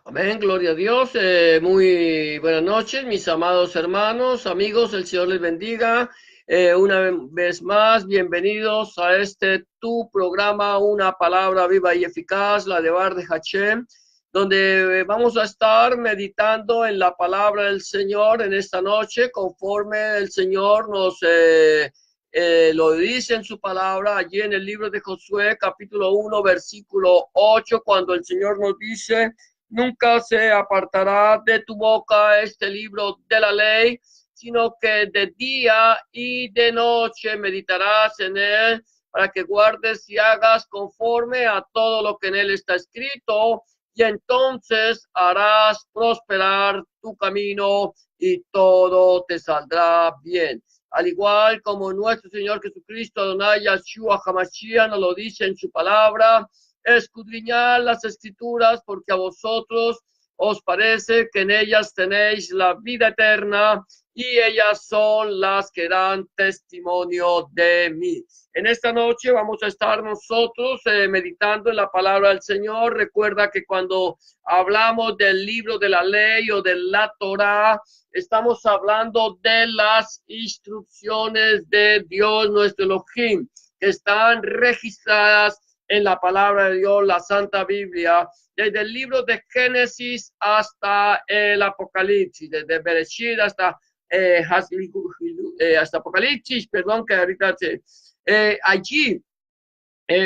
Amén, gloria a Dios. Muy buenas noches, mis amados hermanos, amigos, el Señor les bendiga. Una vez más, bienvenidos a este tu programa, una palabra viva y eficaz, la de Bar de Hachem, donde vamos a estar meditando en la palabra del Señor en esta noche, conforme el Señor nos lo dice en su palabra, allí en el libro de Josué, capítulo 1, versículo 8, cuando el Señor nos dice: nunca se apartará de tu boca este libro de la ley, sino que de día y de noche meditarás en él, para que guardes y hagas conforme a todo lo que en él está escrito, y entonces harás prosperar tu camino y todo te saldrá bien. Al igual como nuestro Señor Jesucristo, Adonai Yahshua HaMashiach, nos lo dice en su palabra: escudriñad las escrituras, porque a vosotros os parece que en ellas tenéis la vida eterna, y ellas son las que dan testimonio de mí. En esta noche vamos a estar nosotros meditando en la palabra del Señor. Recuerda que cuando hablamos del libro de la ley o de la Torá, estamos hablando de las instrucciones de Dios nuestro Elohim, que están registradas en la palabra de Dios, la Santa Biblia, desde el libro de Génesis hasta el Apocalipsis, desde Bereshit hasta Apocalipsis, perdón, que ahorita allí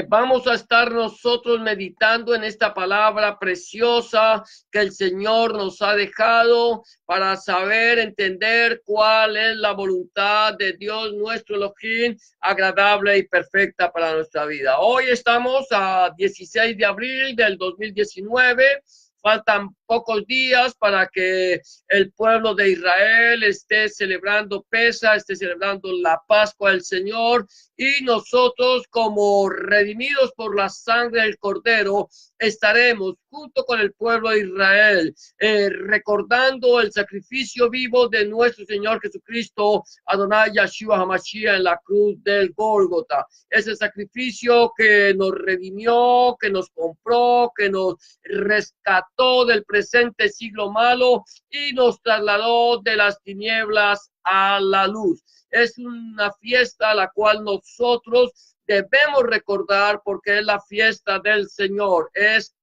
vamos a estar nosotros meditando en esta palabra preciosa que el Señor nos ha dejado para saber, entender cuál es la voluntad de Dios nuestro Elohim, agradable y perfecta para nuestra vida. Hoy estamos a 16 de abril del 2019. Faltan pocos días para que el pueblo de Israel esté celebrando Pesa, esté celebrando la Pascua del Señor, y nosotros, como redimidos por la sangre del Cordero, estaremos junto con el pueblo de Israel recordando el sacrificio vivo de nuestro Señor Jesucristo, Adonai Yahshua HaMashiach, en la cruz del Gólgota. Ese sacrificio que nos redimió, que nos compró, que nos rescató del presente siglo malo y nos trasladó de las tinieblas a la luz. Es una fiesta a la cual nosotros debemos recordar, porque es la fiesta del Señor. Es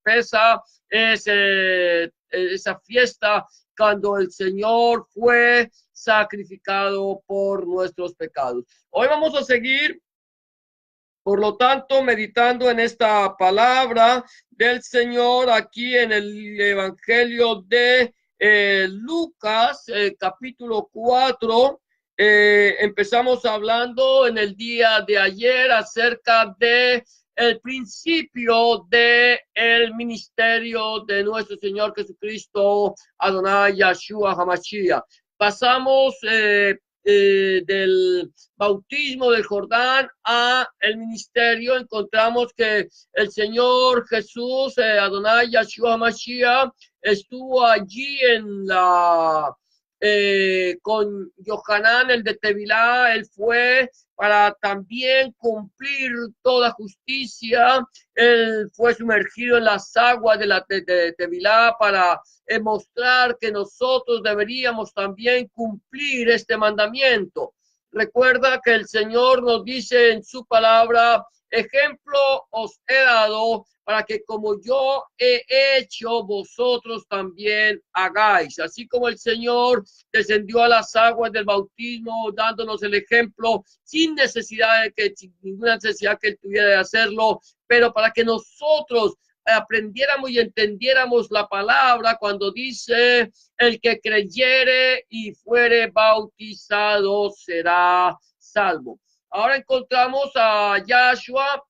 Pesa, es esa fiesta cuando el Señor fue sacrificado por nuestros pecados. Hoy vamos a seguir, por lo tanto, meditando en esta palabra del Señor aquí en el Evangelio de Lucas, capítulo 4. Empezamos hablando en el día de ayer acerca de el principio de el ministerio de nuestro Señor Jesucristo, Adonai Yahshua HaMashiach. Pasamos del bautismo del Jordán a el ministerio. Encontramos que el Señor Jesús, Adonai Yahshua HaMashiach, estuvo allí en con Yohanan el de Tevilá. Él fue para también cumplir toda justicia. Él fue sumergido en las aguas de Tevilá para mostrar que nosotros deberíamos también cumplir este mandamiento. Recuerda que el Señor nos dice en su palabra: ejemplo os he dado, para que como yo he hecho, vosotros también hagáis. Así como el Señor descendió a las aguas del bautismo, dándonos el ejemplo, sin ninguna necesidad que él tuviera de hacerlo, pero para que nosotros aprendiéramos y entendiéramos la palabra cuando dice: el que creyere y fuere bautizado será salvo. Ahora encontramos a Yahshua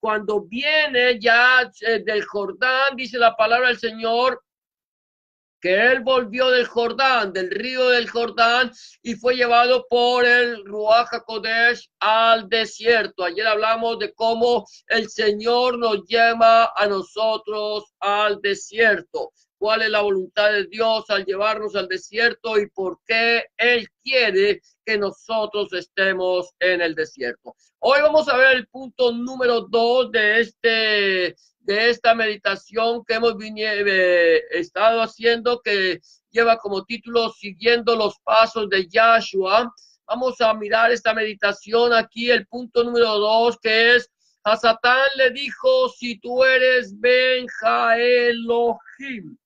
cuando viene ya del Jordán. Dice la palabra del Señor que él volvió del Jordán, del río del Jordán, y fue llevado por el Ruach HaKodesh al desierto. Ayer hablamos de cómo el Señor nos lleva a nosotros al desierto. ¿Cuál es la voluntad de Dios al llevarnos al desierto y por qué Él quiere que nosotros estemos en el desierto? Hoy vamos a ver el punto número 2 de esta meditación que hemos estado haciendo, que lleva como título Siguiendo los Pasos de Yahshua. Vamos a mirar esta meditación aquí, el punto número 2, que es: a Satán le dijo, si tú eres Benja Elohim.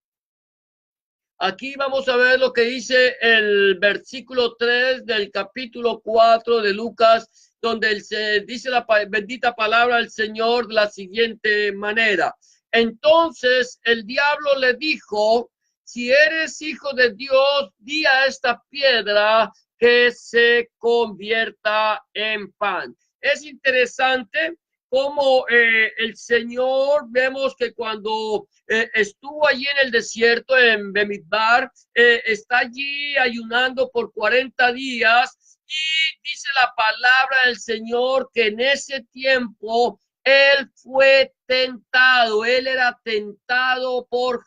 Aquí vamos a ver lo que dice el versículo 3 del capítulo 4 de Lucas, donde se dice la bendita palabra del Señor de la siguiente manera. Entonces el diablo le dijo, si eres hijo de Dios, di a esta piedra que se convierta en pan. Es interesante cómo el Señor, vemos que cuando estuvo allí en el desierto, en Bemidbar, está allí ayunando por 40 días y dice la palabra del Señor que en ese tiempo él fue tentado, él era tentado por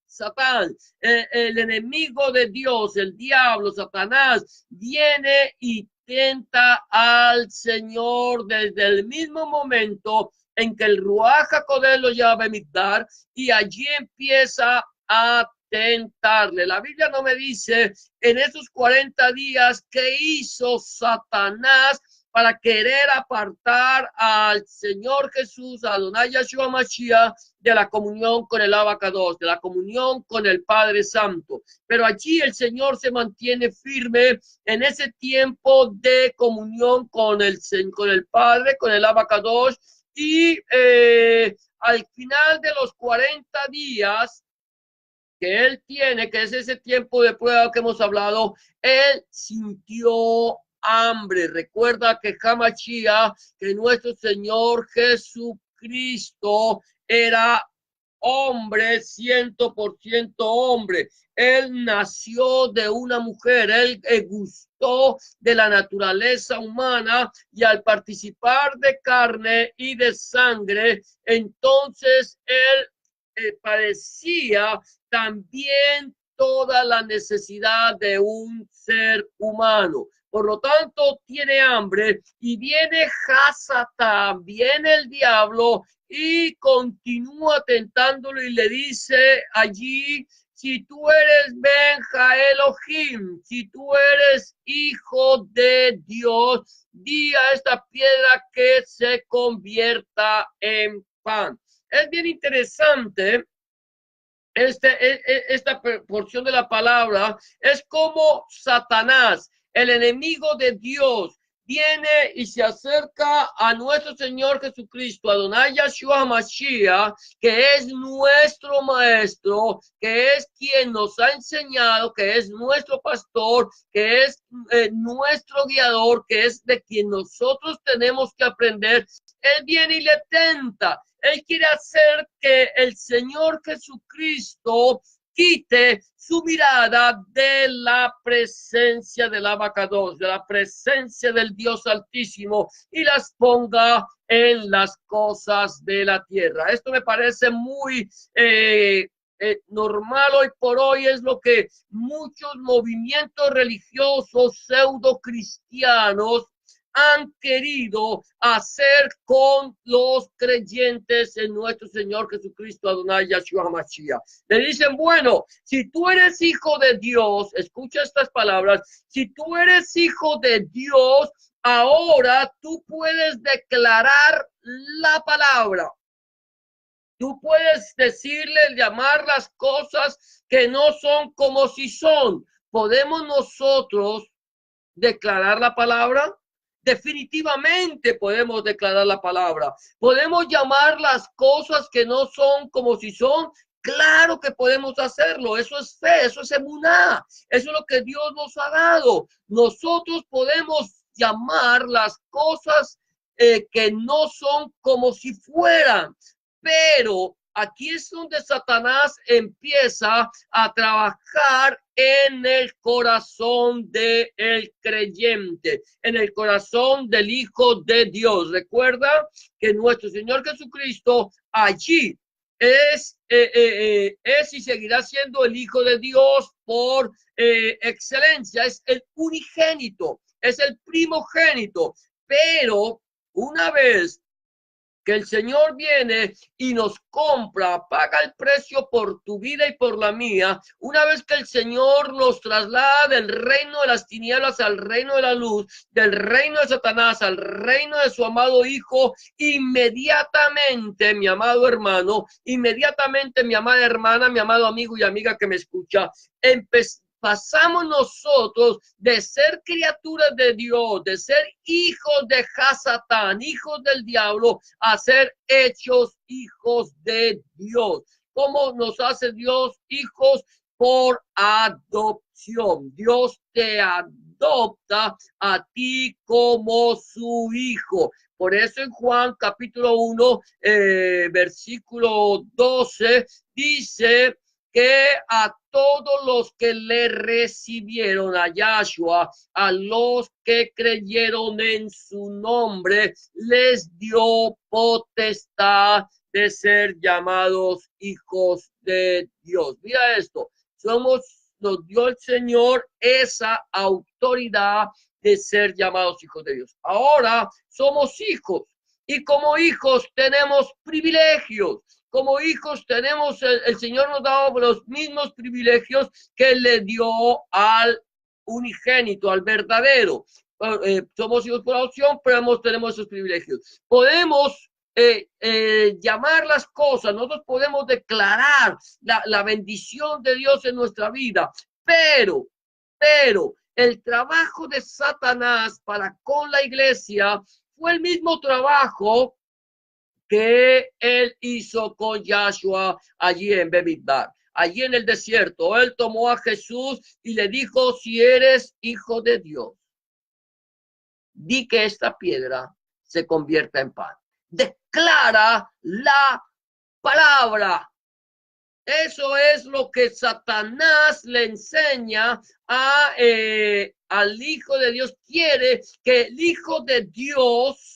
Satán, el enemigo de Dios, el diablo, Satanás, viene y tenta al Señor desde el mismo momento en que el Ruach HaKodesh lo lleva a Bemidbar y allí empieza a tentarle. La Biblia no me dice en esos 40 días qué hizo Satanás para querer apartar al Señor Jesús, a Adonai Yahshua Mashiach, de la comunión con el Abacados, de la comunión con el Padre Santo. Pero allí el Señor se mantiene firme en ese tiempo de comunión con el Padre, con el Abacados, y al final de los 40 días que él tiene, que es ese tiempo de prueba que hemos hablado, él sintió hambre. Recuerda que Hamashia, que nuestro Señor Jesucristo era hombre, 100% hombre. Él nació de una mujer, él gustó de la naturaleza humana y al participar de carne y de sangre, entonces él padecía también toda la necesidad de un ser humano. Por lo tanto, tiene hambre y viene Hasatán, viene el diablo y continúa tentándolo y le dice allí, si tú eres Benja Elohim, si tú eres hijo de Dios, di a esta piedra que se convierta en pan. Es bien interesante esta porción de la palabra. Es como Satanás, el enemigo de Dios, viene y se acerca a nuestro Señor Jesucristo, Adonai Yahshua Mashiach, que es nuestro maestro, que es quien nos ha enseñado, que es nuestro pastor, que es nuestro guiador, que es de quien nosotros tenemos que aprender. Él viene y le tenta. Él quiere hacer que el Señor Jesucristo quite su mirada de la presencia del Abacados, de la presencia del Dios Altísimo, y las ponga en las cosas de la tierra. Esto me parece muy normal hoy por hoy, es lo que muchos movimientos religiosos pseudo cristianos han querido hacer con los creyentes en nuestro Señor Jesucristo, Adonai Yahshua Mashiach. Le dicen, bueno, si tú eres hijo de Dios, escucha estas palabras, si tú eres hijo de Dios, ahora tú puedes declarar la palabra. Tú puedes decirle, llamar las cosas que no son como si son. ¿Podemos nosotros declarar la palabra? Definitivamente podemos declarar la palabra. ¿Podemos llamar las cosas que no son como si son? Claro que podemos hacerlo. Eso es fe, eso es emuná. Eso es lo que Dios nos ha dado. Nosotros podemos llamar las cosas que no son como si fueran. Pero aquí es donde Satanás empieza a trabajar en el corazón del creyente, en el corazón del Hijo de Dios. Recuerda que nuestro Señor Jesucristo allí es y seguirá siendo el Hijo de Dios por excelencia. Es el unigénito, es el primogénito. Pero una vez que el Señor viene y nos compra, paga el precio por tu vida y por la mía. Una vez que el Señor nos traslada del reino de las tinieblas al reino de la luz, del reino de Satanás al reino de su amado Hijo, inmediatamente, mi amado hermano, inmediatamente, mi amada hermana, mi amado amigo y amiga que me escucha, pasamos nosotros de ser criaturas de Dios, de ser hijos de Hasatán, hijos del diablo, a ser hechos hijos de Dios. ¿Cómo nos hace Dios hijos? Por adopción. Dios te adopta a ti como su hijo. Por eso en Juan capítulo 1, versículo 12, dice que a todos los que le recibieron a Yahshua, a los que creyeron en su nombre, les dio potestad de ser llamados hijos de Dios. Mira esto, nos dio el Señor esa autoridad de ser llamados hijos de Dios. Ahora somos hijos y como hijos tenemos privilegios. Como hijos tenemos, el Señor nos da los mismos privilegios que le dio al unigénito, al verdadero. Somos hijos por adopción, pero tenemos esos privilegios. Podemos llamar las cosas, nosotros podemos declarar la bendición de Dios en nuestra vida, pero el trabajo de Satanás para con la iglesia fue el mismo trabajo que él hizo con Yahshua allí en Bemidbar, allí en el desierto. Él tomó a Jesús y le dijo: si eres hijo de Dios, di que esta piedra se convierta en pan. Declara la palabra. Eso es lo que Satanás le enseña al Hijo de Dios. Quiere que el Hijo de Dios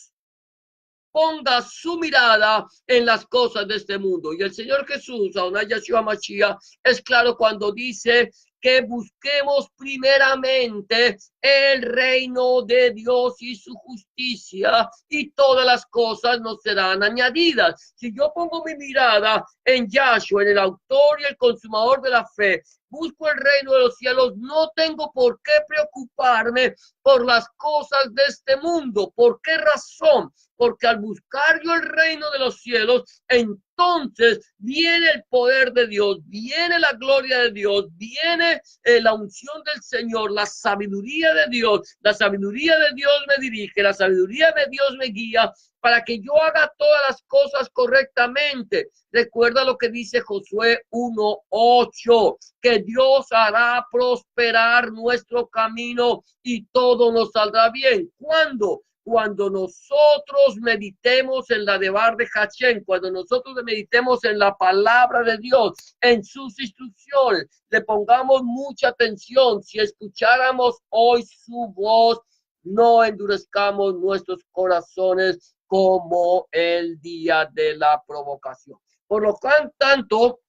ponga su mirada en las cosas de este mundo. Y el Señor Jesús, Adonai Yahshua Mashiach, es claro cuando dice que busquemos primeramente el reino de Dios y su justicia, y todas las cosas nos serán añadidas. Si yo pongo mi mirada en Yahshua, en el autor y el consumador de la fe, busco el reino de los cielos, no tengo por qué preocuparme por las cosas de este mundo. ¿Por qué razón? Porque al buscar yo el reino de los cielos, entonces viene el poder de Dios, viene la gloria de Dios, viene la unción del Señor, la sabiduría de Dios. La sabiduría de Dios me dirige, la sabiduría de Dios me guía para que yo haga todas las cosas correctamente. Recuerda lo que dice Josué 1:8, que Dios hará prosperar nuestro camino y todo nos saldrá bien. ¿Cuándo? Cuando nosotros meditemos en la debar de Hashem, cuando nosotros meditemos en la palabra de Dios, en sus instrucciones, le pongamos mucha atención. Si escucháramos hoy su voz, no endurezcamos nuestros corazones como el día de la provocación. Por lo tanto,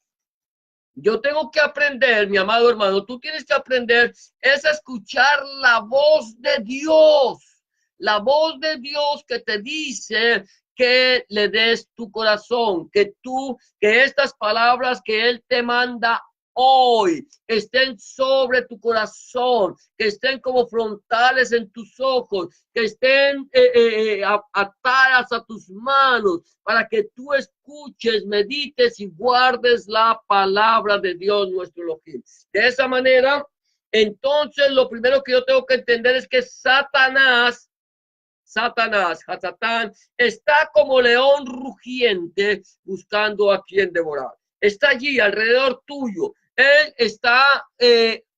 yo tengo que aprender, mi amado hermano, tú tienes que aprender es a escuchar la voz de Dios. La voz de Dios que te dice que le des tu corazón, que estas palabras que Él te manda hoy estén sobre tu corazón, que estén como frontales en tus ojos, que estén atadas a tus manos, para que tú escuches, medites y guardes la palabra de Dios nuestro Elohim. De esa manera, entonces lo primero que yo tengo que entender es que Satanás, Hasatán, está como león rugiente buscando a quien devorar. Está allí alrededor tuyo. Él está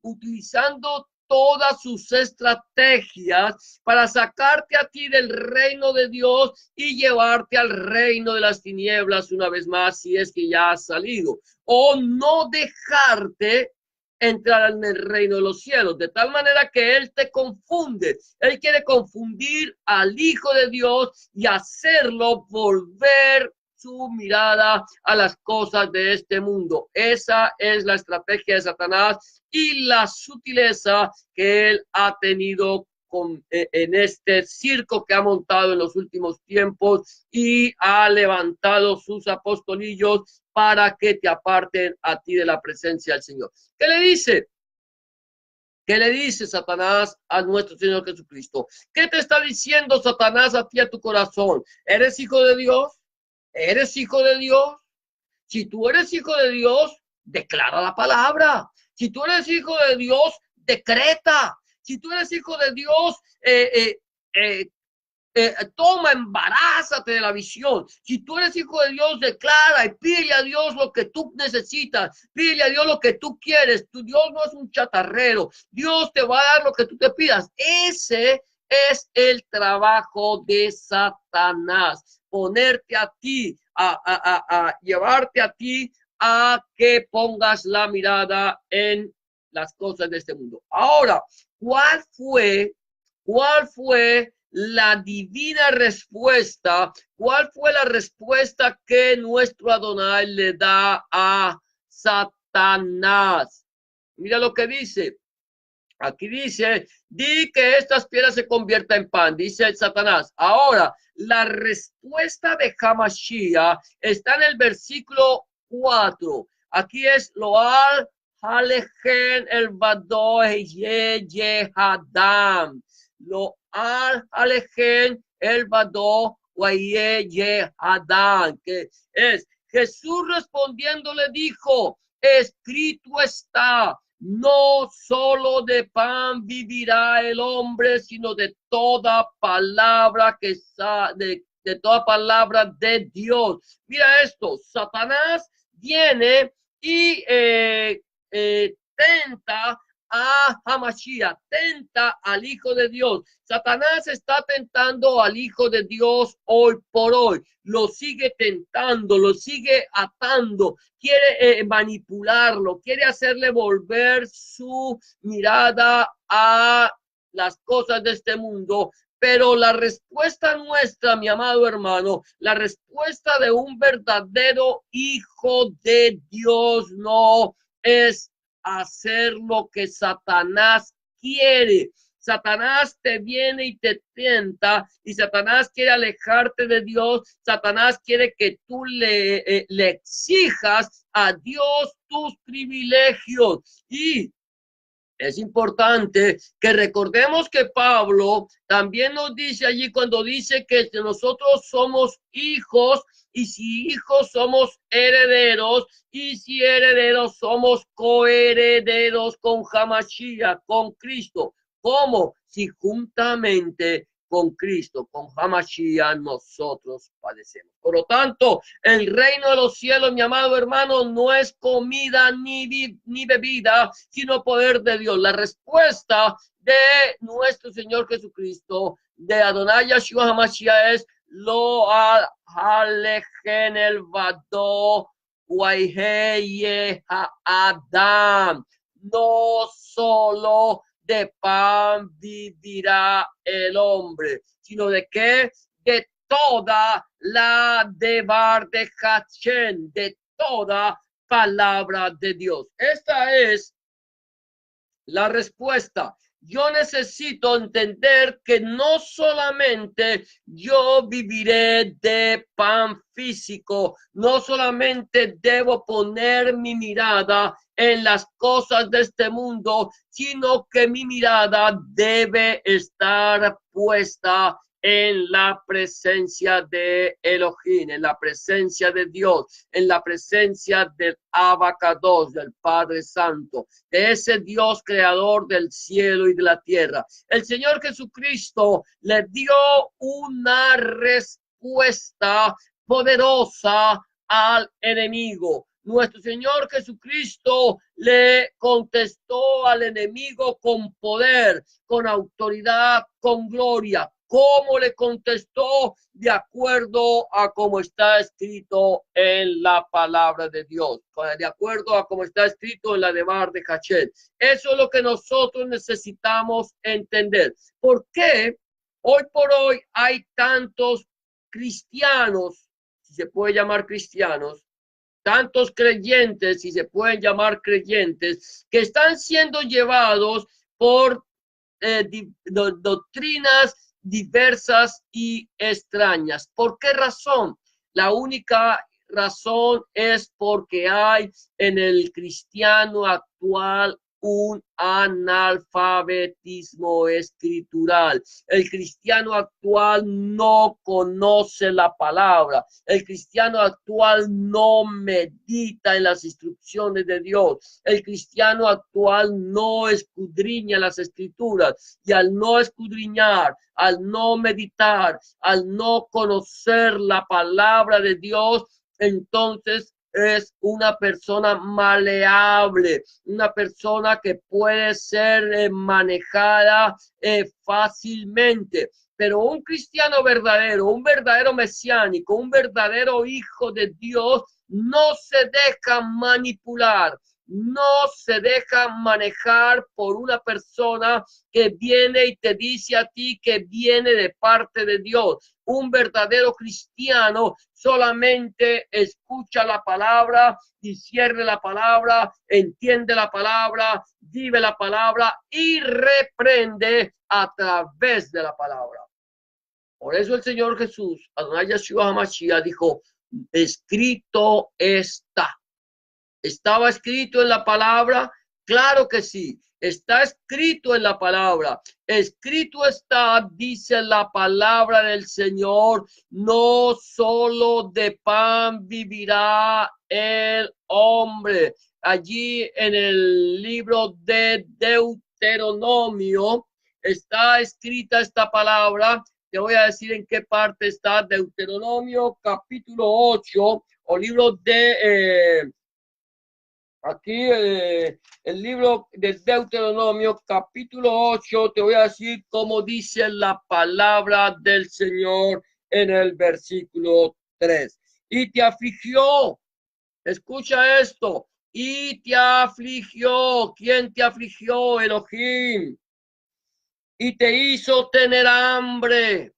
utilizando todas sus estrategias para sacarte a ti del reino de Dios y llevarte al reino de las tinieblas una vez más, si es que ya has salido, o no dejarte entrar en el reino de los cielos, de tal manera que él te confunde. Él quiere confundir al Hijo de Dios y hacerlo volver su mirada a las cosas de este mundo. Esa es la estrategia de Satanás y la sutileza que él ha tenido en este circo que ha montado en los últimos tiempos y ha levantado sus apostolillos para que te aparten a ti de la presencia del Señor. ¿Qué le dice? ¿Qué le dice Satanás a nuestro Señor Jesucristo? ¿Qué te está diciendo Satanás a ti, a tu corazón? ¿Eres hijo de Dios? ¿Eres hijo de Dios? Si tú eres hijo de Dios, declara la palabra. Si tú eres hijo de Dios, decreta. Si tú eres hijo de Dios, toma, embarázate de la visión. Si tú eres hijo de Dios, declara y pide a Dios lo que tú necesitas. Pide a Dios lo que tú quieres. Tu Dios no es un chatarrero. Dios te va a dar lo que tú te pidas. Ese es el trabajo de Satanás. Ponerte a ti, a llevarte a ti a que pongas la mirada en las cosas de este mundo. Ahora, ¿cuál fue la divina respuesta? ¿Cuál fue la respuesta que nuestro Adonai le da a Satanás? Mira lo que dice. Aquí dice, di que estas piedras se conviertan en pan, dice Satanás. Ahora, la respuesta de Hamashiach está en el versículo 4. Aquí es Loal Halegen el Vado Ye Hadam. Loal Halegen el Vado Ye Hadam. Que es Jesús respondiendo le dijo, escrito está. No solo de pan vivirá el hombre, sino de toda palabra de toda palabra de Dios. Mira esto, Satanás viene y tenta a Hamashiach, tenta al Hijo de Dios. Satanás está tentando al Hijo de Dios hoy por hoy. Lo sigue tentando, lo sigue atando, quiere manipularlo, quiere hacerle volver su mirada a las cosas de este mundo. Pero la respuesta nuestra, mi amado hermano, la respuesta de un verdadero hijo de Dios no es hacer lo que Satanás quiere. Satanás te viene y te tienta, y Satanás quiere alejarte de Dios. Satanás quiere que tú le exijas a Dios tus privilegios. Y es importante que recordemos que Pablo también nos dice allí cuando dice que nosotros somos hijos, y si hijos somos herederos, y si herederos somos coherederos con Hamashiach, con Cristo. ¿Cómo? Si juntamente con Cristo, con Hamashiach, nosotros padecemos. Por lo tanto, el reino de los cielos, mi amado hermano, no es comida ni bebida, sino poder de Dios. La respuesta de nuestro Señor Jesucristo, de Adonai Yeshua Hamashiach, es lo alejen el vado guayheye Adam. No solo de pan vivirá el hombre, sino de qué? De toda la devar de Hashem, de toda palabra de Dios. Esta es la respuesta. Yo necesito entender que no solamente yo viviré de pan físico, no solamente debo poner mi mirada en las cosas de este mundo, sino que mi mirada debe estar puesta en la presencia de Elohim, en la presencia de Dios, en la presencia del Abacados, del Padre Santo, de ese Dios creador del cielo y de la tierra. El Señor Jesucristo le dio una respuesta poderosa al enemigo. Nuestro Señor Jesucristo le contestó al enemigo con poder, con autoridad, con gloria. ¿Cómo le contestó? De acuerdo a cómo está escrito en la palabra de Dios, de acuerdo a cómo está escrito en la Devar de Hashem. Eso es lo que nosotros necesitamos entender. ¿Por qué hoy por hoy hay tantos cristianos, si se puede llamar cristianos, tantos creyentes, si se pueden llamar creyentes, que están siendo llevados por doctrinas diversas y extrañas. ¿Por qué razón? La única razón es porque hay en el cristiano actual un analfabetismo escritural. El cristiano actual no conoce la palabra. El cristiano actual no medita en las instrucciones de Dios. El cristiano actual no escudriña las escrituras. Y al no escudriñar, al no meditar, al no conocer la palabra de Dios, entonces es una persona maleable, una persona que puede ser manejada fácilmente. Pero un cristiano verdadero, un verdadero mesiánico, un verdadero hijo de Dios, no se deja manipular, no se deja manejar por una persona que viene y te dice a ti que viene de parte de Dios. Un verdadero cristiano solamente escucha la palabra, discierne la palabra, entiende la palabra, vive la palabra y reprende a través de la palabra. Por eso el Señor Jesús, Adonai Yeshua HaMashiach, dijo, escrito está. ¿Estaba escrito en la palabra? Claro que sí. Está escrito en la palabra. Escrito está, dice la palabra del Señor, no solo de pan vivirá el hombre. Allí en el libro de Deuteronomio está escrita esta palabra. Te voy a decir en qué parte está. Deuteronomio capítulo 8 o libro de... Aquí el libro de Deuteronomio, capítulo 8, te voy a decir cómo dice la palabra del Señor en el versículo 3. Y te afligió, escucha esto, y te afligió. ¿Quién te afligió? Elohim. Y te hizo tener hambre.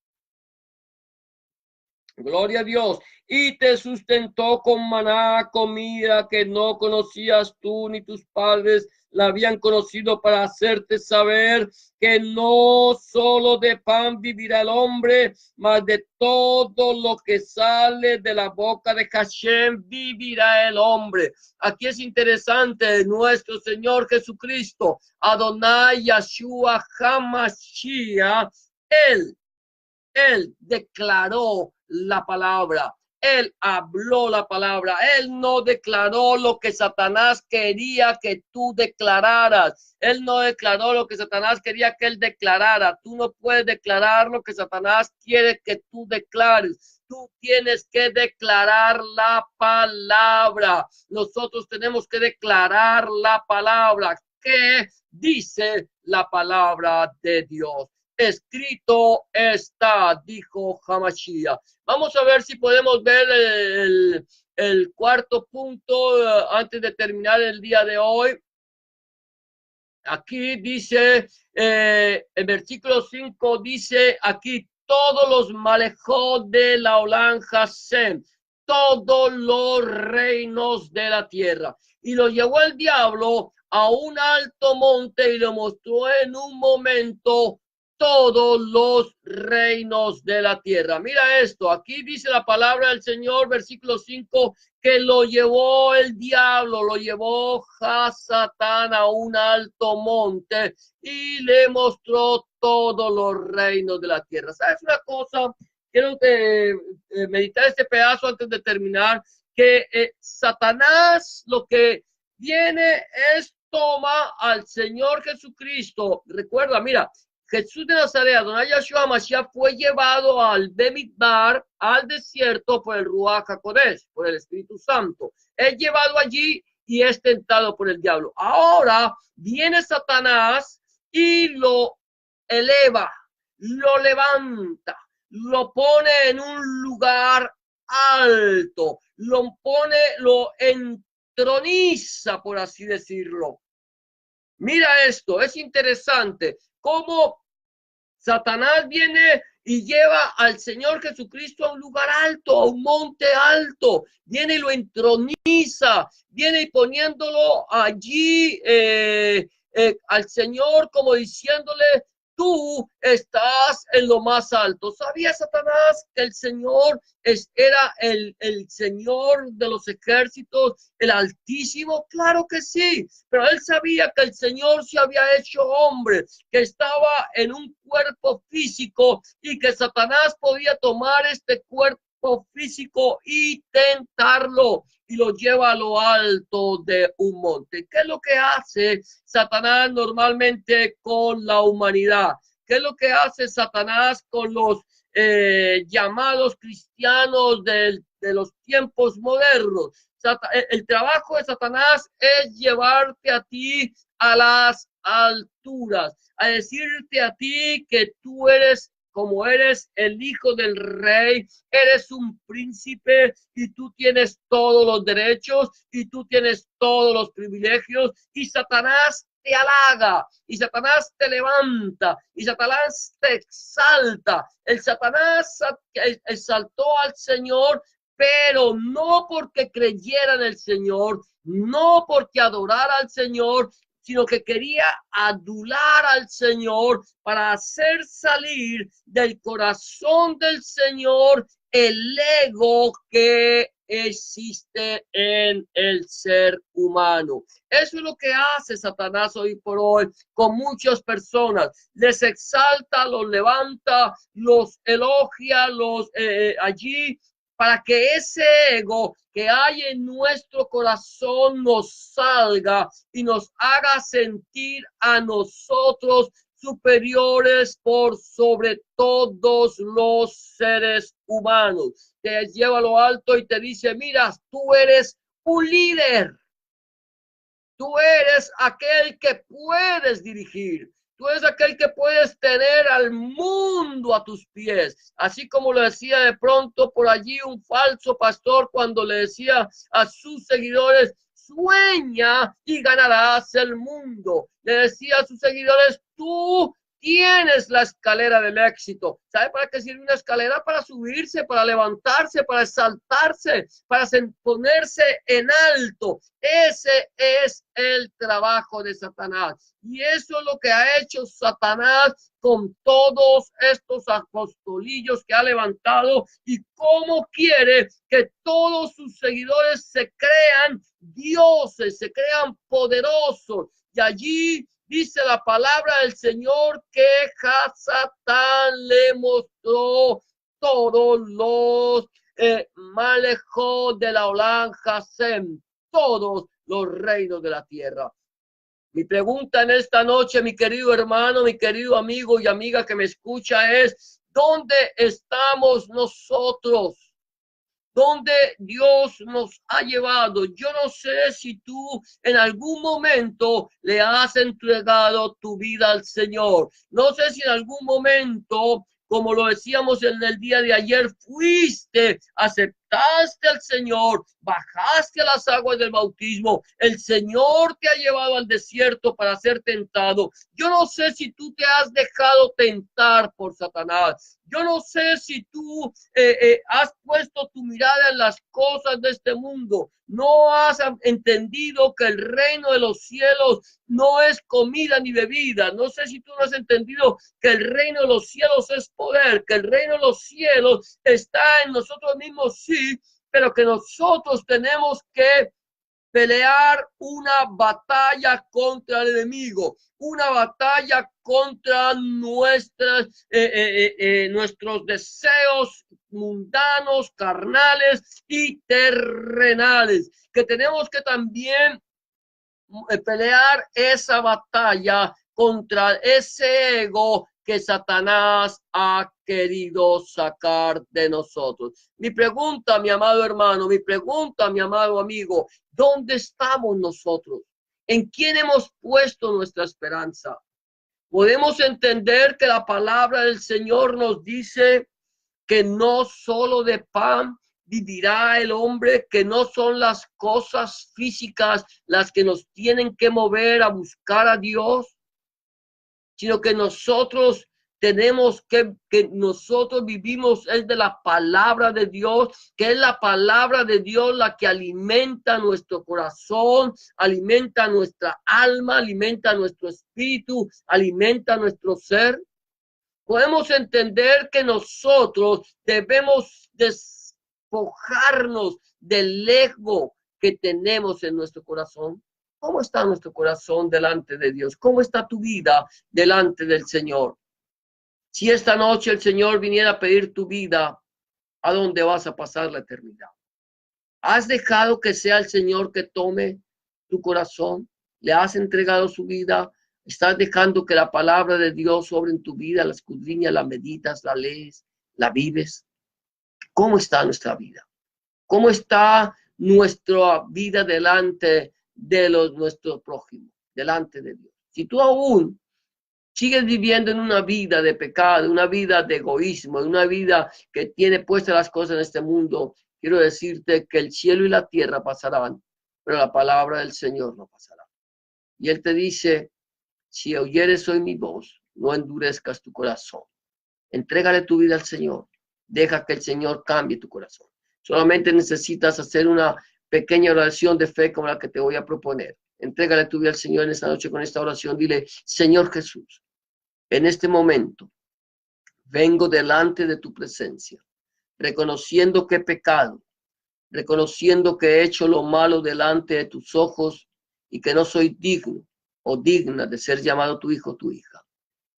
Gloria a Dios. Y te sustentó con maná, comida que no conocías tú ni tus padres la habían conocido, para hacerte saber que no solo de pan vivirá el hombre, mas de todo lo que sale de la boca de Hashem vivirá el hombre. Aquí es interesante, nuestro Señor Jesucristo, Adonai Yeshua HaMashiach, Él declaró la palabra. Él habló la palabra. Él no declaró lo que Satanás quería que tú declararas. Él no declaró lo que Satanás quería que él declarara. Tú no puedes declarar lo que Satanás quiere que tú declares. Tú tienes que declarar la palabra. Nosotros tenemos que declarar la palabra. ¿Qué dice la palabra de Dios? Escrito está, dijo Hamashiach. Vamos a ver si podemos ver el cuarto punto antes de terminar el día de hoy. Aquí dice, el versículo 5 dice aquí, todos los malejos de la Olam Hashem, todos los reinos de la tierra. Y lo llevó el diablo a un alto monte y lo mostró en un momento todos los reinos de la tierra. Mira esto, aquí dice la palabra del Señor, versículo 5, que lo llevó el diablo, lo llevó Satán a un alto monte y le mostró todos los reinos de la tierra. ¿Sabes una cosa? Quiero meditar este pedazo antes de terminar, que Satanás lo que viene es toma al Señor Jesucristo. Recuerda, mira, Jesús de Nazaret, Adonai Yeshua HaMashiach, fue llevado al Bemidbar, al desierto, por el Ruach HaKodesh, por el Espíritu Santo. Es llevado allí y es tentado por el diablo. Ahora viene Satanás y lo eleva, lo levanta, lo pone en un lugar alto, lo entroniza, por así decirlo. Mira esto, es interesante cómo Satanás viene y lleva al Señor Jesucristo a un lugar alto, a un monte alto, viene y lo entroniza, viene y poniéndolo allí al Señor como diciéndole, tú estás en lo más alto. ¿Sabía Satanás que el Señor era el Señor de los ejércitos, el Altísimo? Claro que sí, pero él sabía que el Señor se había hecho hombre, que estaba en un cuerpo físico y que Satanás podía tomar este cuerpo físico y tentarlo, y lo lleva a lo alto de un monte. ¿Qué es lo que hace Satanás normalmente con la humanidad? ¿Qué es lo que hace Satanás con los llamados cristianos de los tiempos modernos? El trabajo de Satanás es llevarte a ti a las alturas, a decirte a ti que tú eres, como eres el hijo del rey, eres un príncipe y tú tienes todos los derechos y tú tienes todos los privilegios, y Satanás te halaga, y Satanás te levanta, y Satanás te exalta. El Satanás exaltó al Señor, pero no porque creyera en el Señor, no porque adorara al Señor, sino que quería adular al Señor para hacer salir del corazón del Señor el ego que existe en el ser humano. Eso es lo que hace Satanás hoy por hoy con muchas personas. Les exalta, los levanta, los elogia, los allí, para que ese ego que hay en nuestro corazón nos salga y nos haga sentir a nosotros superiores por sobre todos los seres humanos. Te lleva a lo alto y te dice: mira, tú eres un líder, tú eres aquel que puedes dirigir, tú eres aquel que puedes tener al mundo a tus pies. Así como lo decía de pronto por allí un falso pastor cuando le decía a sus seguidores: sueña y ganarás el mundo. Le decía a sus seguidores: tú tienes la escalera del éxito. ¿Sabe para qué sirve una escalera? Para subirse, para levantarse, para exaltarse, para ponerse en alto. Ese es el trabajo de Satanás. Y eso es lo que ha hecho Satanás con todos estos apostolillos que ha levantado, y cómo quiere que todos sus seguidores se crean dioses, se crean poderosos. Y allí dice la palabra del Señor que Satán le mostró todos los malejos de la Olam Hasem, todos los reinos de la tierra. Mi pregunta en esta noche, mi querido hermano, mi querido amigo y amiga que me escucha, es: ¿dónde estamos nosotros? ¿Dónde Dios nos ha llevado? Yo no sé si tú en algún momento le has entregado tu vida al Señor. No sé si en algún momento, como lo decíamos en el día de ayer, aceptaste al Señor, bajaste a las aguas del bautismo. El Señor te ha llevado al desierto para ser tentado. Yo no sé si tú te has dejado tentar por Satanás. Yo no sé si tú has puesto tu mirada en las cosas de este mundo. No has entendido que el reino de los cielos no es comida ni bebida. No sé si tú no has entendido que el reino de los cielos es poder, que el reino de los cielos está en nosotros mismos, sí, pero que nosotros tenemos que pelear una batalla contra el enemigo, una batalla contra nuestros deseos mundanos, carnales y terrenales, que tenemos que también pelear esa batalla contra ese ego que Satanás ha querido sacar de nosotros. Mi pregunta, mi amado hermano, mi pregunta, mi amado amigo: ¿dónde estamos nosotros? ¿En quién hemos puesto nuestra esperanza? Podemos entender que la palabra del Señor nos dice que no solo de pan vivirá el hombre, que no son las cosas físicas las que nos tienen que mover a buscar a Dios, sino que nosotros tenemos que nosotros vivimos es de la palabra de Dios, que es la palabra de Dios la que alimenta nuestro corazón, alimenta nuestra alma, alimenta nuestro espíritu, alimenta nuestro ser. Podemos entender que nosotros debemos despojarnos del ego que tenemos en nuestro corazón. ¿Cómo está nuestro corazón delante de Dios? ¿Cómo está tu vida delante del Señor? Si esta noche el Señor viniera a pedir tu vida, ¿a dónde vas a pasar la eternidad? ¿Has dejado que sea el Señor que tome tu corazón? ¿Le has entregado su vida? ¿Estás dejando que la palabra de Dios sobre en tu vida, la escudriñas, la meditas, la lees, la vives? ¿Cómo está nuestra vida? ¿Cómo está nuestra vida delante de nuestro prójimo, delante de Dios? Si tú aún sigues viviendo en una vida de pecado, una vida de egoísmo, una vida que tiene puestas las cosas en este mundo, quiero decirte que el cielo y la tierra pasarán, pero la palabra del Señor no pasará. Y Él te dice, si oyeres hoy mi voz, no endurezcas tu corazón. Entrégale tu vida al Señor. Deja que el Señor cambie tu corazón. Solamente necesitas hacer una pequeña oración de fe como la que te voy a proponer. Entrégale tu vida al Señor en esta noche con esta oración. Dile, Señor Jesús, en este momento vengo delante de tu presencia, reconociendo que he pecado, reconociendo que he hecho lo malo delante de tus ojos y que no soy digno o digna de ser llamado tu hijo o tu hija.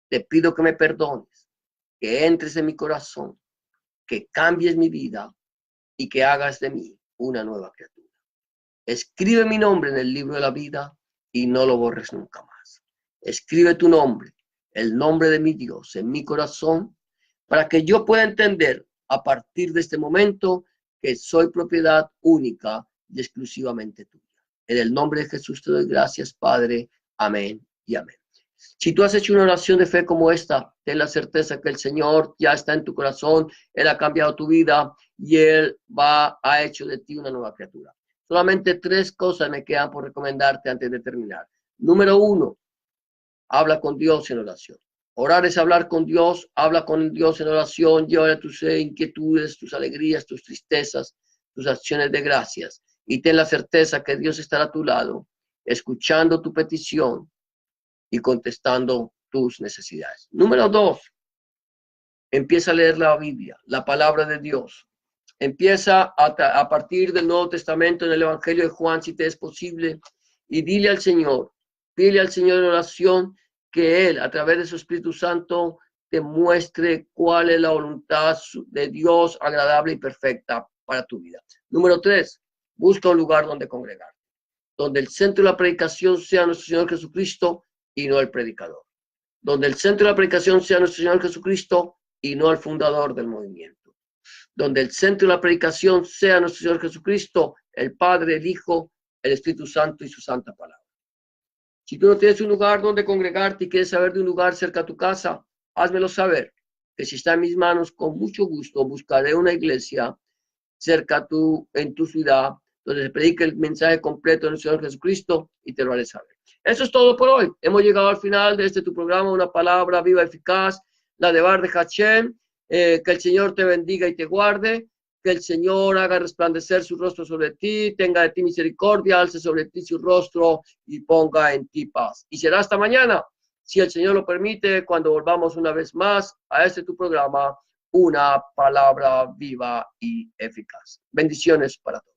Te pido que me perdones, que entres en mi corazón, que cambies mi vida y que hagas de mí una nueva criatura. Escribe mi nombre en el libro de la vida y no lo borres nunca más. Escribe tu nombre, el nombre de mi Dios en mi corazón, para que yo pueda entender a partir de este momento que soy propiedad única y exclusivamente tuya. En el nombre de Jesús te doy gracias, Padre. Amén y amén. Si tú has hecho una oración de fe como esta, ten la certeza que el Señor ya está en tu corazón, Él ha cambiado tu vida y Él ha hecho de ti una nueva criatura. Solamente 3 cosas me quedan por recomendarte antes de terminar. Número 1, habla con Dios en oración. Orar es hablar con Dios, habla con Dios en oración, llévale tus inquietudes, tus alegrías, tus tristezas, tus acciones de gracias y ten la certeza que Dios estará a tu lado, escuchando tu petición y contestando tus necesidades. Número 2, empieza a leer la Biblia, la palabra de Dios. Empieza a partir del Nuevo Testamento en el Evangelio de Juan, si te es posible, y dile al Señor, pídele al Señor en oración que Él, a través de su Espíritu Santo, te muestre cuál es la voluntad de Dios agradable y perfecta para tu vida. Número 3, busca un lugar donde congregar, donde el centro de la predicación sea nuestro Señor Jesucristo y no el predicador. Donde el centro de la predicación sea nuestro Señor Jesucristo y no el fundador del movimiento. Donde el centro de la predicación sea nuestro Señor Jesucristo, el Padre, el Hijo, el Espíritu Santo y su santa palabra. Si tú no tienes un lugar donde congregarte y quieres saber de un lugar cerca a tu casa, házmelo saber, que si está en mis manos, con mucho gusto buscaré una iglesia cerca en tu ciudad, donde se predique el mensaje completo del Señor Jesucristo y te lo haré saber. Eso es todo por hoy. Hemos llegado al final de tu programa, una palabra viva, eficaz, la de Bar de Hachem. Que el Señor te bendiga y te guarde, que el Señor haga resplandecer su rostro sobre ti, tenga de ti misericordia, alce sobre ti su rostro y ponga en ti paz. Y será hasta mañana, si el Señor lo permite, cuando volvamos una vez más a tu programa, una palabra viva y eficaz. Bendiciones para todos.